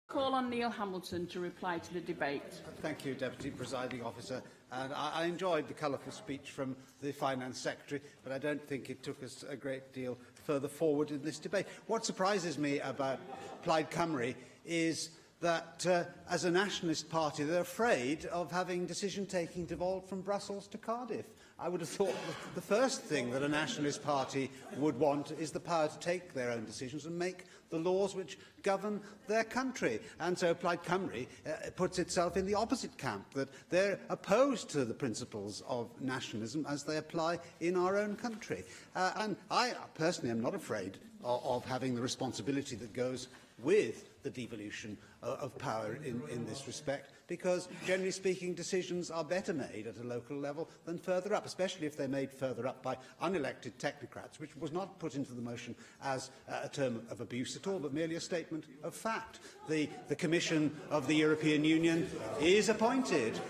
Call on Neil Hamilton to reply to the debate. Thank you, Deputy Presiding Officer. And I enjoyed the colourful speech from the Finance Secretary, but I don't think it took us a great deal further forward in this debate. What surprises me about Plaid Cymru is that, as a nationalist party, they're afraid of having decision-taking devolved from Brussels to Cardiff. I would have thought the first thing that a nationalist party would want is the power to take their own decisions and make the laws which govern their country. And so Plaid Cymru puts itself in the opposite camp, that they're opposed to the principles of nationalism as they apply in our own country. And I personally am not afraid of having the responsibility that goes with the devolution of power in this respect, because, generally speaking, decisions are better made at a local level than further up, especially if they're made further up by unelected technocrats, which was not put into the motion as a term of abuse at all, but merely a statement of fact. The Commission of the European Union is appointed,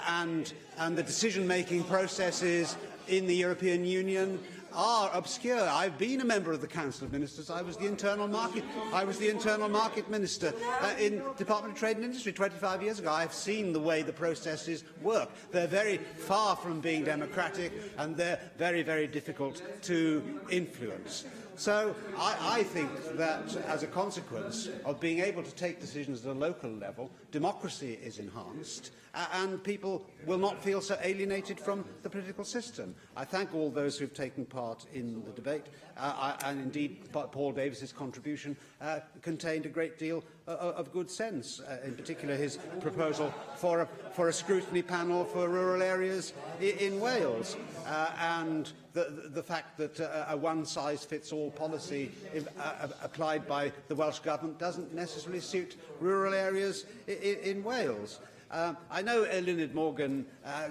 and the decision-making processes in the European Union are obscure. I've been a member of the Council of Ministers. I was the Internal Market Minister in Department of Trade and Industry 25 years ago. I've seen the way the processes work. They're very far from being democratic, and they're very, very difficult to influence. So I think that, as a consequence of being able to take decisions at a local level, democracy is enhanced, and people will not feel so alienated from the political system. I thank all those who have taken part in the debate, and indeed Paul Davis's contribution contained a great deal of good sense, in particular his proposal for a scrutiny panel for rural areas in Wales, and the fact that a one-size-fits-all policy applied by the Welsh Government doesn't necessarily suit rural areas in Wales. I know Eluned Morgan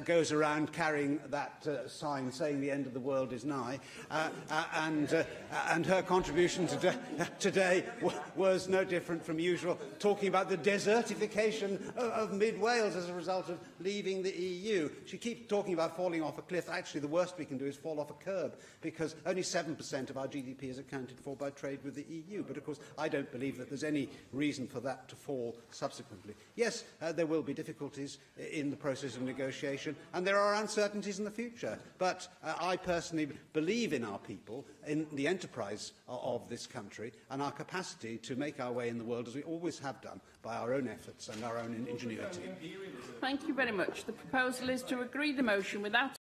goes around carrying that sign saying the end of the world is nigh, and her contribution today was no different from usual, talking about the desertification of mid-Wales as a result of leaving the EU. She keeps talking about falling off a cliff. Actually, the worst we can do is fall off a curb, because only 7% of our GDP is accounted for by trade with the EU. But, of course, I don't believe that there's any reason for that to fall subsequently. Yes, there will be difficulties in the process of negotiation, and there are uncertainties in the future. But I personally believe in our people, in the enterprise of this country, and our capacity to make our way in the world, as we always have done, by our own efforts and our own ingenuity. Thank you very much. The proposal is to agree the motion without